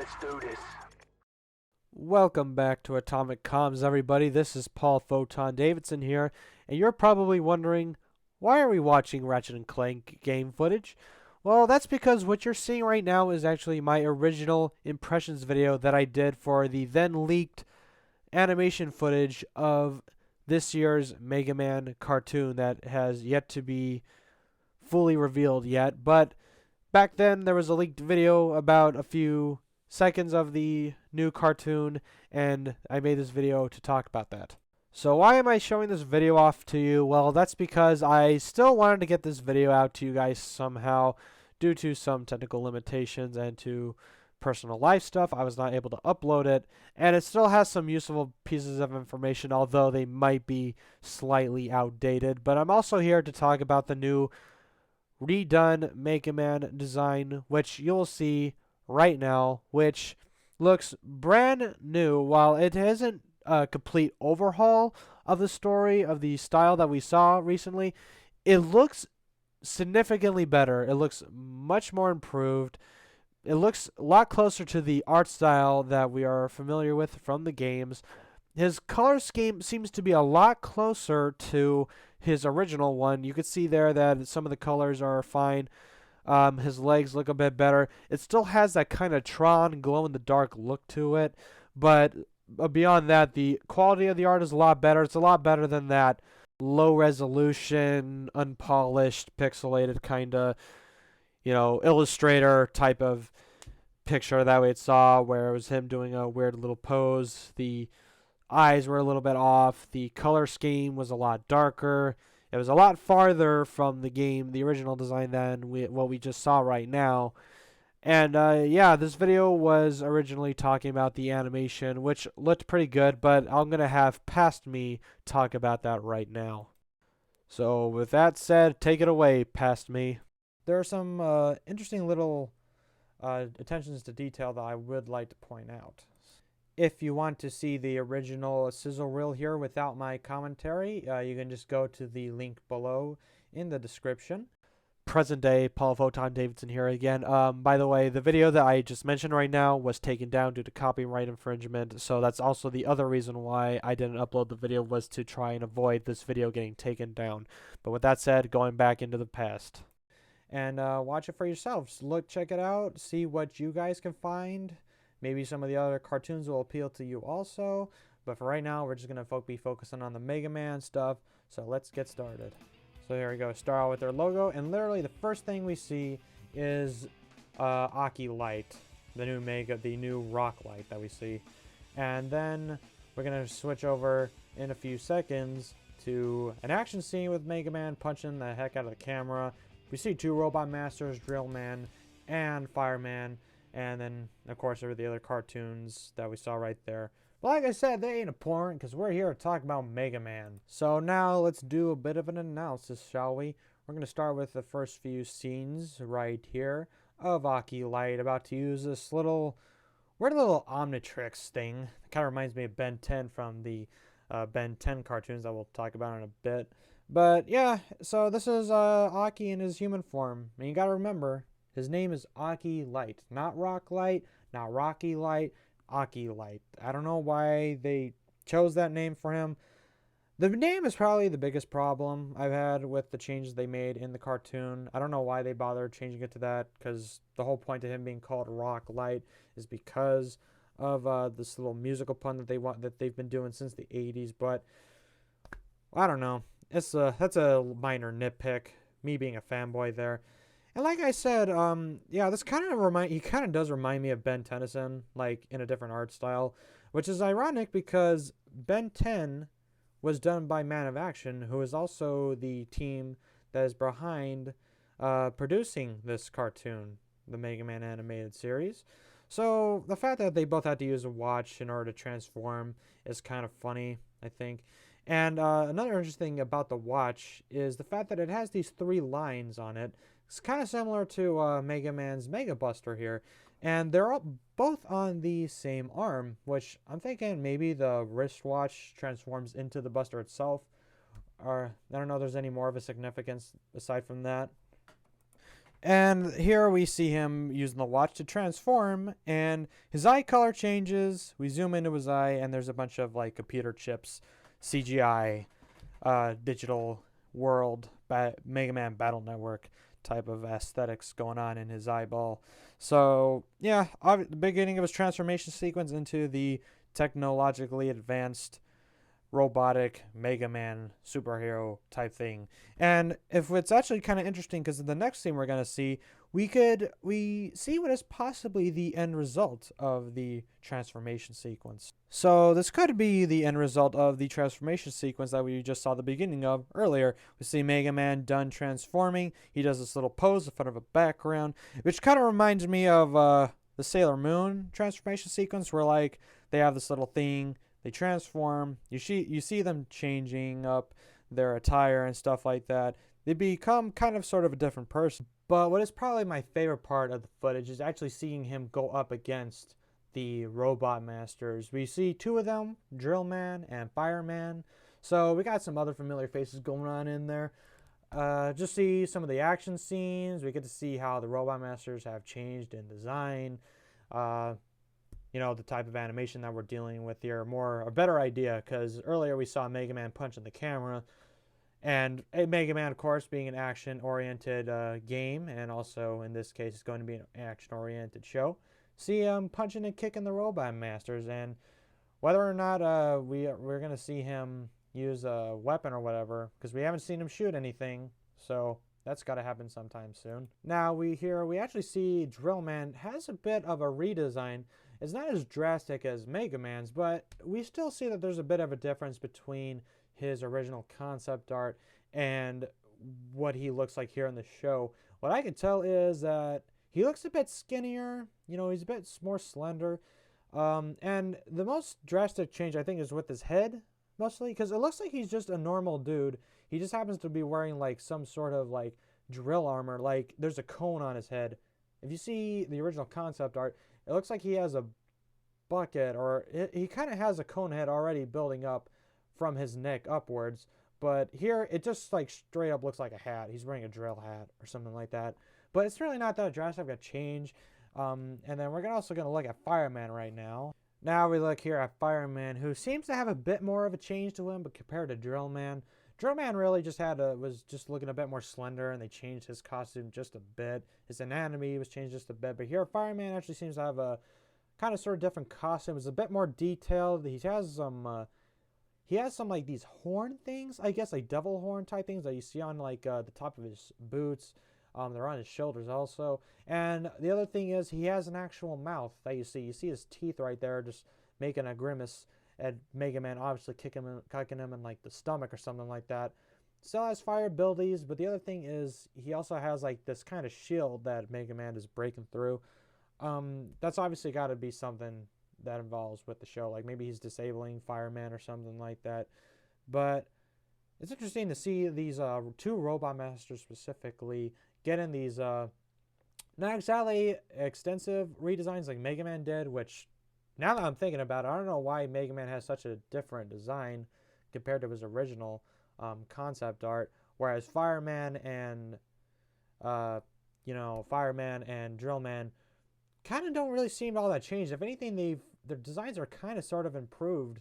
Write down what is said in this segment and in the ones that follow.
Let's do this. Welcome back to Atomic Comms, everybody. This is Paul Photon Davidson here, and you're probably wondering, why are we watching Ratchet and Clank game footage? Well, that's because what you're seeing right now is actually my original impressions video that I did for the then leaked animation footage of this year's MegaMan cartoon that has yet to be fully revealed yet. But back then, there was a leaked video about a few seconds of the new cartoon, and I made this video to talk about that. So why am I showing this video off to you? Well, that's because I still wanted to get this video out to you guys somehow due to some technical limitations and to personal life stuff. I was not able to upload it, and it still has some useful pieces of information, although they might be slightly outdated. But I'm also here to talk about the new redone MegaMan design, which you'll see right now, which looks brand new. While it isn't a complete overhaul of the story of the style that we saw recently, it looks significantly better. It looks much more improved. It looks a lot closer to the art style that we are familiar with from the games. His color scheme seems to be a lot closer to his original one. You could see there that some of the colors are fine. His legs look a bit better. It still has that kind of Tron glow-in-the-dark look to it, but beyond that, the quality of the art is a lot better. It's a lot better than that low-resolution, unpolished, pixelated kind of, Illustrator type of picture that we saw, where it was him doing a weird little pose. The eyes were a little bit off. The color scheme was a lot darker. It was a lot farther from the game, the original design, than what we just saw right now. And yeah, this video was originally talking about the animation, which looked pretty good, but I'm going to have Past Me talk about that right now. So with that said, take it away, Past Me. There are some interesting little attentions to detail that I would like to point out. If you want to see the original sizzle reel here without my commentary, you can just go to the link below in the description. Present day, Paul Photon Davidson here again. By the way, the video that I just mentioned right now was taken down due to copyright infringement, so that's also the other reason why I didn't upload the video, was to try and avoid this video getting taken down. But with that said, going back into the past. And watch it for yourselves. Look, check it out, see what you guys can find. Maybe some of the other cartoons will appeal to you also. But for right now, we're just going to be focusing on the Mega Man stuff. So let's get started. So here we go. Start out with their logo. And literally the first thing we see is Aki Light. The new rock light that we see. And then we're going to switch over in a few seconds to an action scene with Mega Man punching the heck out of the camera. We see two Robot Masters, Drill Man and Fireman. And then, of course, there were the other cartoons that we saw right there. But like I said, they ain't important because we're here to talk about Mega Man. So now let's do a bit of an analysis, shall we? We're going to start with the first few scenes right here of Aki Light about to use this weird little Omnitrix thing. It kind of reminds me of Ben 10 from the Ben 10 cartoons that we'll talk about in a bit. But yeah, so this is Aki in his human form. And you got to remember, his name is Aki Light. Not Rock Light, not Rocky Light, Aki Light. I don't know why they chose that name for him. The name is probably the biggest problem I've had with the changes they made in the cartoon. I don't know why they bothered changing it to that, because the whole point of him being called Rock Light is because of this little musical pun that they've been doing since the 80s. But I don't know. That's a minor nitpick. Me being a fanboy there. And like I said, yeah, he kind of does remind me of Ben Tennyson, like in a different art style, which is ironic because Ben 10 was done by Man of Action, who is also the team that is behind producing this cartoon, the Mega Man animated series. So the fact that they both had to use a watch in order to transform is kind of funny, I think. And another interesting thing about the watch is the fact that it has these three lines on it. It's kind of similar to Mega Man's Mega Buster here. And they're all both on the same arm, which I'm thinking maybe the wristwatch transforms into the Buster itself. Or I don't know if there's any more of a significance aside from that. And here we see him using the watch to transform, and his eye color changes. We zoom into his eye, and there's a bunch of like computer chips, CGI, digital world, Mega Man Battle Network type of aesthetics going on in his eyeball. So yeah, the beginning of his transformation sequence into the technologically advanced robotic Mega Man superhero type thing. And if it's actually kind of interesting, because in the next scene we're gonna see, we see what is possibly the end result of the transformation sequence. So this could be the end result of the transformation sequence that we just saw the beginning of earlier. We see Mega Man done transforming. He does this little pose in front of a background, which kind of reminds me of the Sailor Moon transformation sequence, where like they have this little thing, they transform. You see them changing up their attire and stuff like that. They become kind of sort of a different person. But what is probably my favorite part of the footage is actually seeing him go up against the robot masters. We see two of them, Drill Man and Fireman. So we got some other familiar faces going on in there. Just see some of the action scenes. We get to see how the robot masters have changed in design. The type of animation that we're dealing with here, a better idea, because earlier we saw Mega Man punching the camera, and Mega Man, of course, being an action-oriented game, and also in this case it's going to be an action-oriented show. See him punching and kicking the robot masters, and whether or not we're going to see him use a weapon or whatever, because we haven't seen him shoot anything, so that's got to happen sometime soon. Now we actually see Drill Man has a bit of a redesign. It's not as drastic as Mega Man's, but we still see that there's a bit of a difference between his original concept art and what he looks like here in the show. What I can tell is that he looks a bit skinnier. He's a bit more slender. And the most drastic change, I think, is with his head, mostly, because it looks like he's just a normal dude. He just happens to be wearing like some sort of like drill armor. Like there's a cone on his head. If you see the original concept art, it looks like he has a bucket, or he kind of has a cone head already building up from his neck upwards. But here it just like straight up looks like a hat. He's wearing a drill hat or something like that. But it's really not that drastic of a change. And then we're also going to look at Fireman right now. Now we look here at Fireman, who seems to have a bit more of a change to him, but compared to Drill Man really just was just looking a bit more slender, and they changed his costume just a bit. His anatomy was changed just a bit, but here Fireman actually seems to have a kind of sort of different costume. It's a bit more detailed. He has some like these horn things, I guess, like devil horn type things that you see on like the top of his boots. They're on his shoulders also. And the other thing is he has an actual mouth that you see. You see his teeth right there just making a grimace at Mega Man, obviously kicking him in like the stomach or something like that. Still has fire abilities, but the other thing is he also has like this kind of shield that Mega Man is breaking through. That's obviously got to be something that involves with the show. Like maybe he's disabling Fireman or something like that. But it's interesting to see these two Robot Masters specifically getting these not exactly extensive redesigns like Mega Man did, which now that I'm thinking about it, I don't know why Mega Man has such a different design compared to his original concept art, whereas Fireman and Drill Man kind of don't really seem all that changed. If anything, their designs are kind of sort of improved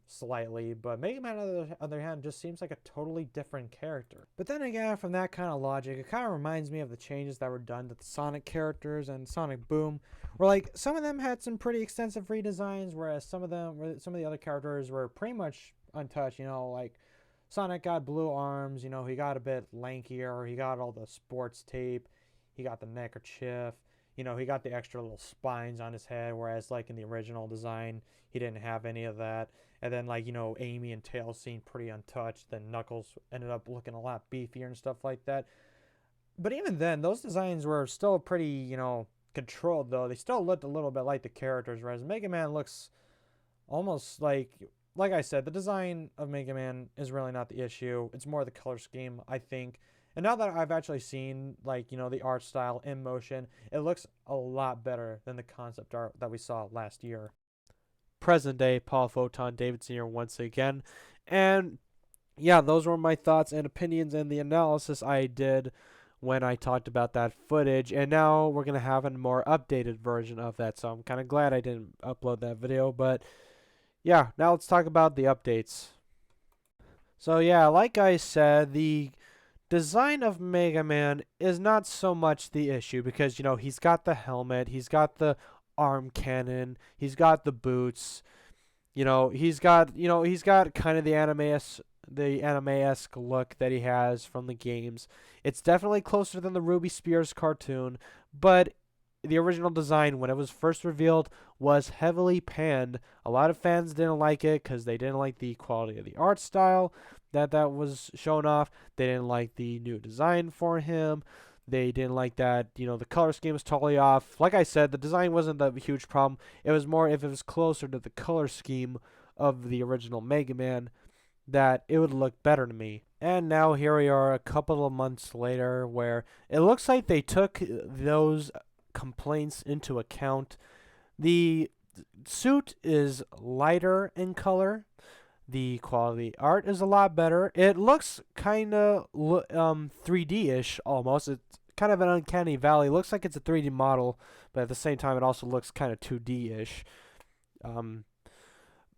slightly, but Mega Man, on the other hand, just seems like a totally different character. But then again, from that kind of logic, it kind of reminds me of the changes that were done to the Sonic characters and Sonic Boom, where like some of them had some pretty extensive redesigns, whereas some of the other characters were pretty much untouched. Like Sonic got blue arms. He got a bit lankier. He got all the sports tape. He got the neckerchief. He got the extra little spines on his head, whereas like in the original design, he didn't have any of that. And then like, Amy and Tails seemed pretty untouched. Then Knuckles ended up looking a lot beefier and stuff like that. But even then, those designs were still pretty, controlled though. They still looked a little bit like the characters, whereas Mega Man looks almost like I said, the design of Mega Man is really not the issue. It's more the color scheme, I think. And now that I've actually seen, the art style in motion, it looks a lot better than the concept art that we saw last year. Present day Paul Photon Davidson here once again. And yeah, those were my thoughts and opinions and the analysis I did when I talked about that footage, and now we're going to have a more updated version of that, so I'm kind of glad I didn't upload that video. But yeah, now let's talk about the updates. So yeah, like I said, the design of Mega Man is not so much the issue, because he's got the helmet, he's got the arm cannon, he's got the boots, he's got kind of the anime-esque look that he has from the games. It's definitely closer than the Ruby Spears cartoon, but the original design, when it was first revealed, was heavily panned. A lot of fans didn't like it because they didn't like the quality of the art style that was shown off. They didn't like the new design for him. They didn't like that, the color scheme was totally off. Like I said, the design wasn't the huge problem. It was more if it was closer to the color scheme of the original Mega Man, that it would look better to me. And now here we are a couple of months later, where it looks like they took those complaints into account. The suit is lighter in color. The quality art is a lot better. It looks kind of 3D-ish almost. It's kind of an uncanny valley. It looks like it's a 3D model, but at the same time it also looks kind of 2D-ish.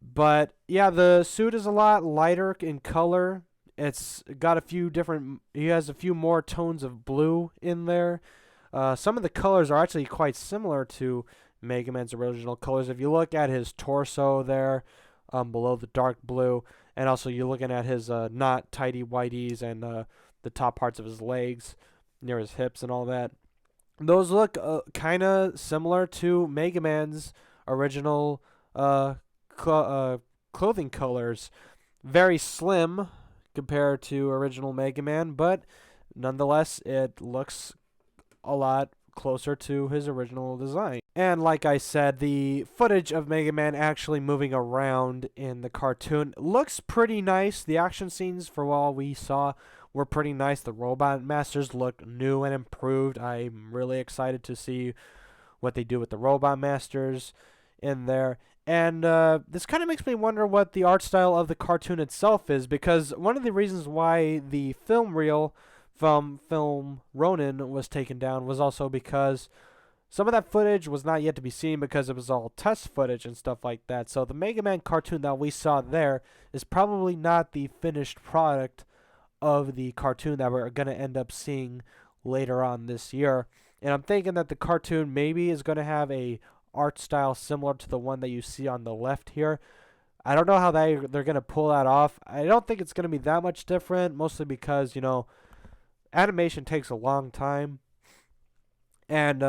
But yeah, the suit is a lot lighter in color. It's got he has a few more tones of blue in there. Some of the colors are actually quite similar to Mega Man's original colors. If you look at his torso there, below the dark blue, and also you're looking at his not tidy whities and the top parts of his legs, near his hips and all that. Those look kind of similar to Mega Man's original clothing colors. Very slim compared to original Mega Man, but nonetheless, it looks a lot closer to his original design. And like I said, the footage of Mega Man actually moving around in the cartoon looks pretty nice. The action scenes, for all we saw, were pretty nice. The Robot Masters look new and improved. I'm really excited to see what they do with the Robot Masters in there. And this kind of makes me wonder what the art style of the cartoon itself is, because one of the reasons why the film reel from Film Ronin was taken down was also because some of that footage was not yet to be seen, because it was all test footage and stuff like that. So the Mega Man cartoon that we saw there is probably not the finished product of the cartoon that we're going to end up seeing later on this year. And I'm thinking that the cartoon maybe is going to have a art style similar to the one that you see on the left here. I don't know how they're going to pull that off. I don't think it's going to be that much different, mostly because, animation takes a long time. And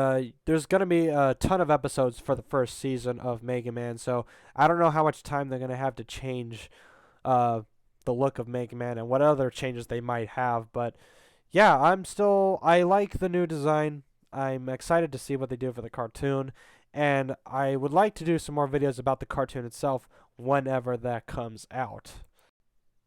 there's going to be a ton of episodes for the first season of Mega Man, so I don't know how much time they're going to have to change the look of Mega Man and what other changes they might have. But yeah, I like the new design. I'm excited to see what they do for the cartoon, and I would like to do some more videos about the cartoon itself whenever that comes out.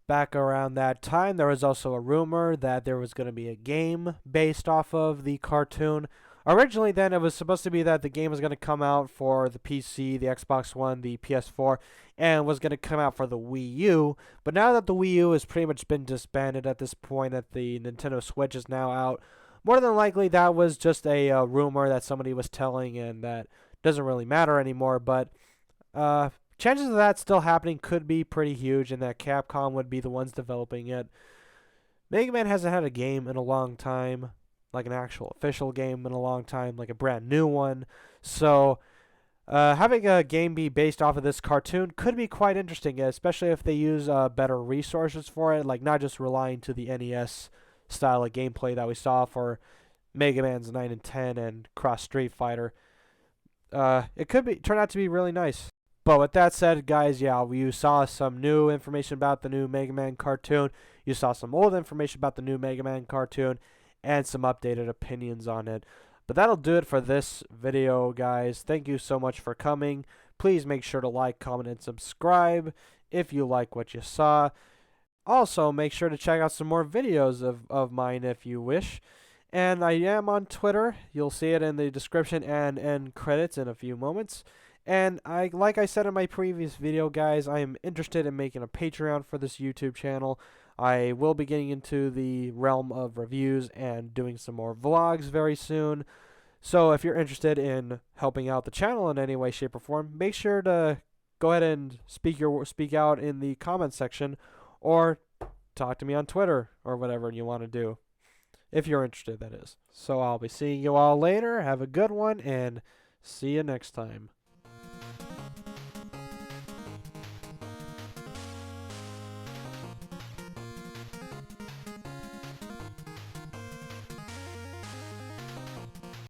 Back around that time, there was also a rumor that there was going to be a game based off of the cartoon. Originally, then, it was supposed to be that the game was going to come out for the PC, the Xbox One, the PS4, and was going to come out for the Wii U. But now that the Wii U has pretty much been disbanded at this point, that the Nintendo Switch is now out, more than likely that was just a rumor that somebody was telling, and that doesn't really matter anymore. But chances of that still happening could be pretty huge, and that Capcom would be the ones developing it. Mega Man hasn't had a game in a long time, like an actual official game in a long time, like a brand new one. So having a game be based off of this cartoon could be quite interesting, especially if they use better resources for it, like not just relying to the NES style of gameplay that we saw for Mega Man's 9 and 10 and Cross Street Fighter. It could turn out to be really nice. But with that said, guys, yeah, you saw some new information about the new Mega Man cartoon. You saw some old information about the new Mega Man cartoon, and some updated opinions on it. But that'll do it for this video, guys. Thank you so much for coming. Please make sure to like, comment, and subscribe if you like what you saw. Also, make sure to check out some more videos of mine if you wish. And I am on Twitter. You'll see it in the description and end credits in a few moments. And like I said in my previous video, guys, I am interested in making a Patreon for this YouTube channel. I will be getting into the realm of reviews and doing some more vlogs very soon. So if you're interested in helping out the channel in any way, shape, or form, make sure to go ahead and speak out in the comments section, or talk to me on Twitter or whatever you want to do. If you're interested, that is. So I'll be seeing you all later. Have a good one, and see you next time.